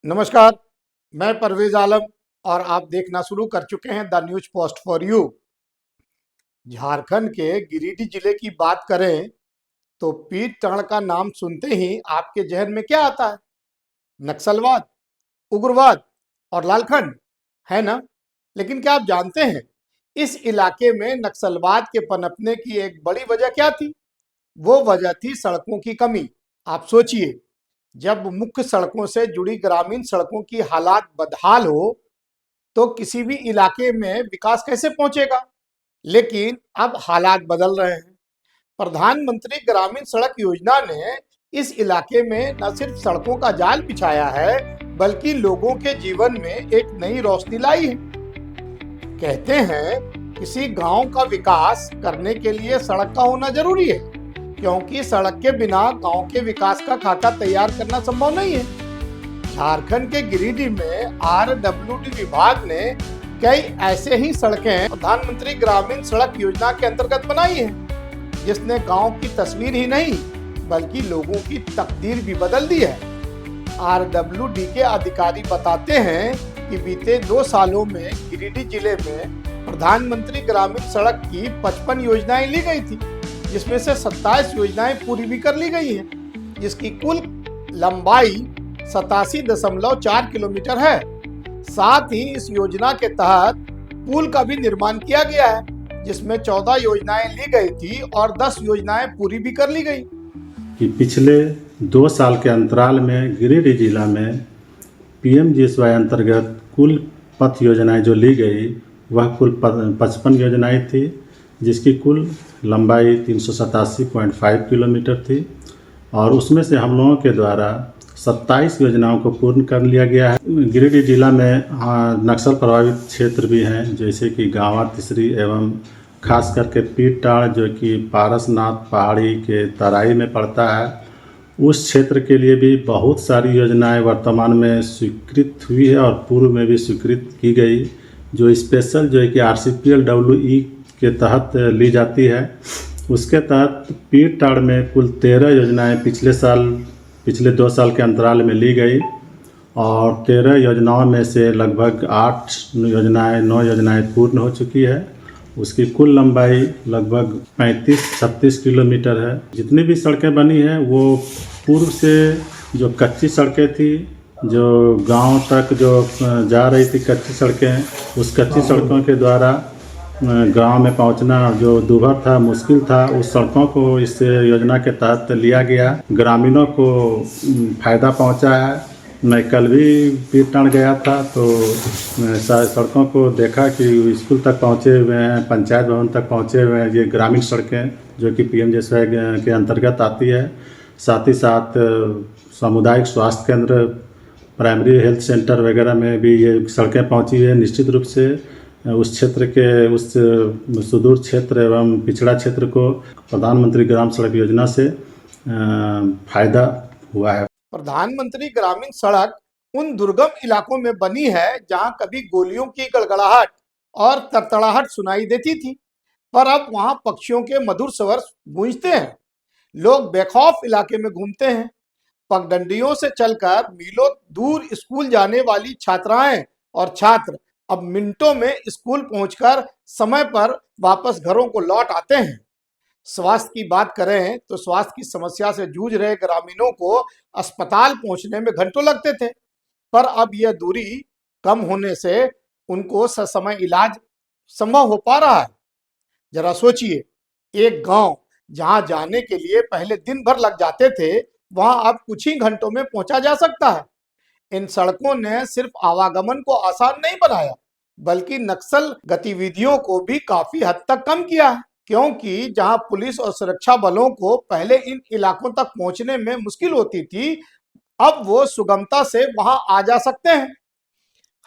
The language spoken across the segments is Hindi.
नमस्कार। मैं परवेज आलम और आप देखना शुरू कर चुके हैं the news post for you. Jharkhand के गिरिडीह जिले की बात करें तो पीर टंड का नाम सुनते ही आपके जहन में क्या आता है? नक्सलवाद, उग्रवाद और लालखंड, है ना? लेकिन क्या आप जानते हैं इस इलाके में नक्सलवाद के पनपने की एक बड़ी वजह क्या थी? वो वजह थी सड़कों की कमी। आप सोचिए, जब मुख्य सड़कों से जुड़ी ग्रामीण सड़कों की हालात बदहाल हो तो किसी भी इलाके में विकास कैसे पहुंचेगा? लेकिन अब हालात बदल रहे हैं। प्रधानमंत्री ग्रामीण सड़क योजना ने इस इलाके में न सिर्फ सड़कों का जाल बिछाया है, बल्कि लोगों के जीवन में एक नई रोशनी लाई है। कहते हैं किसी गांव का विकास करने के लिए सड़क का होना जरूरी है, क्योंकि सड़क के बिना गांव के विकास का खाका तैयार करना संभव नहीं है। झारखंड के गिरिडीह में आरडब्ल्यूडी विभाग ने कई ऐसे ही सड़कें प्रधानमंत्री ग्रामीण सड़क योजना के अंतर्गत बनाई हैं, जिसने गांव की तस्वीर ही नहीं बल्कि लोगों की तकदीर भी बदल दी है। आरडब्ल्यूडी के अधिकारी बताते हैं कि बीते 2 सालों में गिरिडीह जिले में प्रधानमंत्री ग्रामीण सड़क की 55 योजनाएं ली गई थी, जिसमें से 27 योजनाएं पूरी भी कर ली गई हैं, जिसकी कुल लंबाई 87.4 किलोमीटर है। साथ ही इस योजना के तहत पुल का भी निर्माण किया गया है, जिसमें 14 योजनाएं ली गई थी और 10 योजनाएं पूरी भी कर ली गई। कि पिछले 2 साल के अंतराल में गिरिडीह जिला में पीएमजीएसवाई अंतर्गत कुल पथ योजनाएं जो ली गई वह कुल 55 योजनाएं थी, जिसकी कुल लंबाई 387.5 किलोमीटर थी और उसमें से हम लोगों के द्वारा 27 योजनाओं को पूर्ण कर लिया गया है। गिरिडीह जिला में नक्सल प्रभावित क्षेत्र भी हैं, जैसे कि गांवा तिसरी एवं खास करके पीर टांड जो कि पारसनाथ पहाड़ी के तराई में पड़ता है, उस क्षेत्र के लिए भी बहुत सारी योजनाएं वर्तमान में स्वीकृत हुई है और पूर्व में भी स्वीकृत की गई, जो स्पेशल जो है कि RCPLWE के तहत ली जाती है। उसके तहत पीर टांड में कुल 13 योजनाएं पिछले 2 साल के अंतराल में ली गई और 13 योजनाओं में से लगभग 9 योजनाएं पूर्ण हो चुकी है। उसकी कुल लंबाई लगभग 35-36 किलोमीटर है। जितनी भी सड़कें बनी हैं वो पूर्व से जो कच्ची सड़कें थी, जो गांव तक जो जा रही थी कच्ची सड़कें, उस कच्ची सड़कों के द्वारा गांव में पहुंचना जो दूभर था, मुश्किल था, उस सड़कों को इस योजना के तहत लिया गया। ग्रामीणों को फ़ायदा पहुंचा है। मैं कल भी पीर टांड गया था तो सड़कों को देखा कि स्कूल तक पहुंचे हुए हैं, पंचायत भवन तक पहुंचे हुए हैं। ये ग्रामीण सड़कें जो कि पीएमजीएसवाई के अंतर्गत आती है। साथ ही साथ सामुदायिक स्वास्थ्य केंद्र, प्राइमरी हेल्थ सेंटर वगैरह में भी ये सड़कें पहुंची है। निश्चित रूप से उस क्षेत्र के उस सुदूर क्षेत्र एवं पिछड़ा क्षेत्र को प्रधानमंत्री ग्राम सड़क योजना से फायदा हुआ है। प्रधानमंत्री ग्रामीण सड़क उन दुर्गम इलाकों में बनी है जहां कभी गोलियों की गड़गड़ाहट और तड़तड़ाहट सुनाई देती थी, पर अब वहां पक्षियों के मधुर स्वर गूंजते हैं। लोग बेखौफ इलाके में घूमते हैं। पगडंडियों से चलकर मीलों दूर स्कूल जाने वाली छात्राएं और छात्र अब मिनटों में स्कूल पहुंचकर समय पर वापस घरों को लौट आते हैं। स्वास्थ्य की बात करें तो स्वास्थ्य की समस्या से जूझ रहे ग्रामीणों को अस्पताल पहुंचने में घंटों लगते थे, पर अब यह दूरी कम होने से उनको ससमय इलाज संभव हो पा रहा है। जरा सोचिए, एक गांव जहां जाने के लिए पहले दिन भर लग जाते थे, वहां अब कुछ ही घंटों में पहुंचा जा सकता है। इन सड़कों ने सिर्फ आवागमन को आसान नहीं बनाया, बल्कि नक्सल गतिविधियों को भी काफी हद तक कम किया है, क्योंकि जहां पुलिस और सुरक्षा बलों को पहले इन इलाकों तक पहुंचने में मुश्किल होती थी, अब वो सुगमता से वहां आ जा सकते हैं।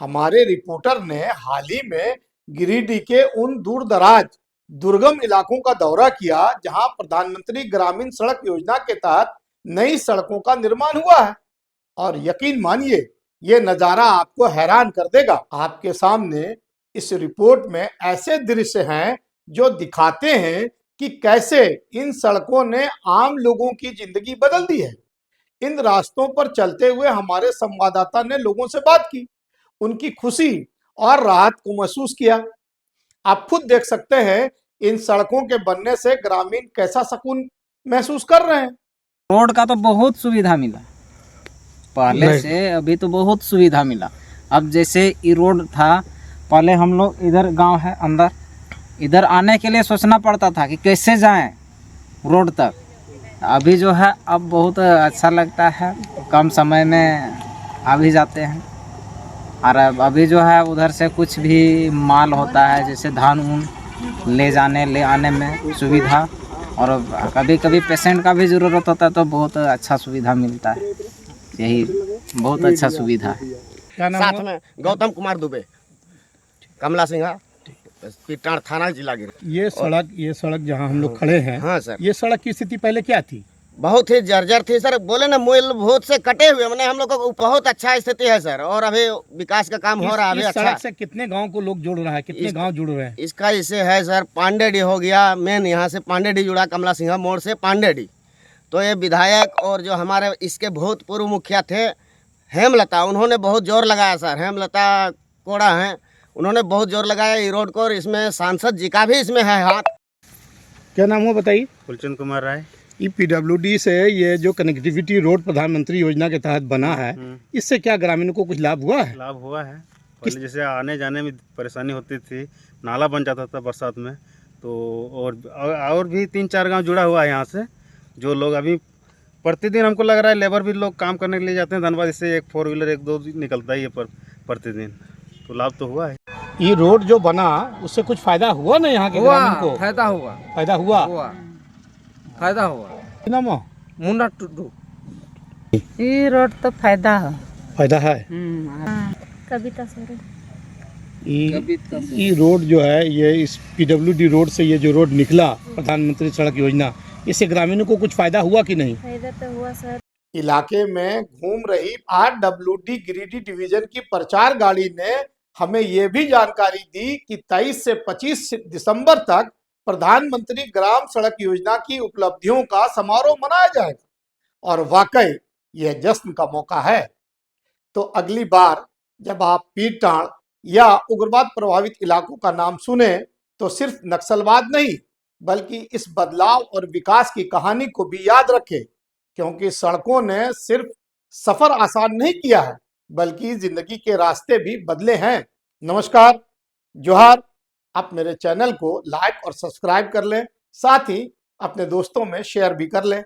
हमारे रिपोर्टर ने हाल ही में गिरिडीह के उन दूर दराज दुर्गम इलाकों का दौरा किया जहां प्रधानमंत्री ग्रामीण सड़क योजना के तहत नई सड़कों का निर्माण हुआ है, और यकीन मानिए ये नजारा आपको हैरान कर देगा। आपके सामने इस रिपोर्ट में ऐसे दृश्य हैं जो दिखाते हैं कि कैसे इन सड़कों ने आम लोगों की जिंदगी बदल दी है। इन रास्तों पर चलते हुए हमारे संवाददाता ने लोगों से बात की, उनकी खुशी और राहत को महसूस किया। आप खुद देख सकते हैं इन सड़कों के बनने से ग्रामीण कैसा सुकून महसूस कर रहे हैं। रोड का तो बहुत सुविधा मिला, पहले से अभी तो बहुत सुविधा मिला। अब जैसे ये रोड था, पहले हम लोग इधर गांव है अंदर, इधर आने के लिए सोचना पड़ता था कि कैसे जाएं रोड तक। अभी जो है अब बहुत अच्छा लगता है, कम समय में आ भी जाते हैं। और अभी जो है उधर से कुछ भी माल होता है, जैसे धान ऊन ले आने में सुविधा, और कभी कभी पेशेंट का भी ज़रूरत होता है तो बहुत अच्छा सुविधा मिलता है। यही बहुत अच्छा सुविधा है। क्या नाम साथ में गौतम कुमार दुबे, कमला सिंह, पीटाण थाना, जिला गिर। ये सड़क जहां हम लोग खड़े हैं, हाँ सर, ये सड़क की स्थिति पहले क्या थी? बहुत ही जर्जर थी सर, बोले ना मूलभूत से कटे हुए, मैंने हम लोग को बहुत अच्छा स्थिति है सर। और अभी विकास का काम हो रहा है अभी इस अच्छा। सड़क से कितने गांव को लोग जोड़ रहा है, कितने गांव जुड़ रहे हैं? इसका इसे है सर, पांडेडी हो गया मेन, यहाँ से पांडेडी जुड़ा, कमला सिंह मोड़ से पांडेडी। तो ये विधायक और जो हमारे इसके भूतपूर्व मुखिया थे हेमलता, उन्होंने बहुत जोर लगाया सर। हेमलता कोड़ा हैं, उन्होंने बहुत जोर लगाया ये रोड को, और इसमें सांसद जी का भी इसमें है हाथ। क्या नाम हुआ बताइए? कुलचंद कुमार राय। ये पीडब्ल्यूडी से ये जो कनेक्टिविटी रोड प्रधानमंत्री योजना के तहत बना है, इससे क्या ग्रामीणों को कुछ लाभ हुआ है? लाभ हुआ है। पहले जैसे आने जाने में परेशानी होती थी, नाला बन जाता था बरसात में, तो और भी 3-4 गांव जुड़ा हुआ है यहाँ से, जो लोग अभी प्रतिदिन हमको लग रहा है लेबर भी लोग काम करने के लिए जाते हैं धनबाद, इससे 1 4 व्हीलर 1-2 निकलता ही है प्रतिदिन, तो लाभ तो हुआ है। ये रोड जो बना उससे कुछ फायदा हुआ ना यहाँ के ग्रामीण को? फायदा हुआ, फायदा हुआ? फायदा हुआ। क्या नाम है? मुन्ना टुडू। ये रोड तो फायदा है। फायदा है। कविता सर, ये रोड जो है, ये इस पीडब्ल्यूडी रोड से ये जो रोड निकला प्रधानमंत्री सड़क योजना, इससे ग्रामीणों को कुछ फायदा हुआ कि नहीं? फायदा तो हुआ सर। इलाके में घूम रही आरडब्ल्यूडी गिरिडीह डिवीजन की प्रचार गाड़ी ने हमें ये भी जानकारी दी कि 23 से 25 दिसंबर तक प्रधानमंत्री ग्राम सड़क योजना की उपलब्धियों का समारोह मनाया जाएगा, और वाकई यह जश्न का मौका है। तो अगली बार जब आप पीरटाण या उग्रवाद प्रभावित इलाकों का नाम सुने तो सिर्फ नक्सलवाद नहीं, बल्कि इस बदलाव और विकास की कहानी को भी याद रखें, क्योंकि सड़कों ने सिर्फ सफर आसान नहीं किया है, बल्कि जिंदगी के रास्ते भी बदले हैं। नमस्कार, जोहार। आप मेरे चैनल को लाइक और सब्सक्राइब कर लें, साथ ही अपने दोस्तों में शेयर भी कर लें।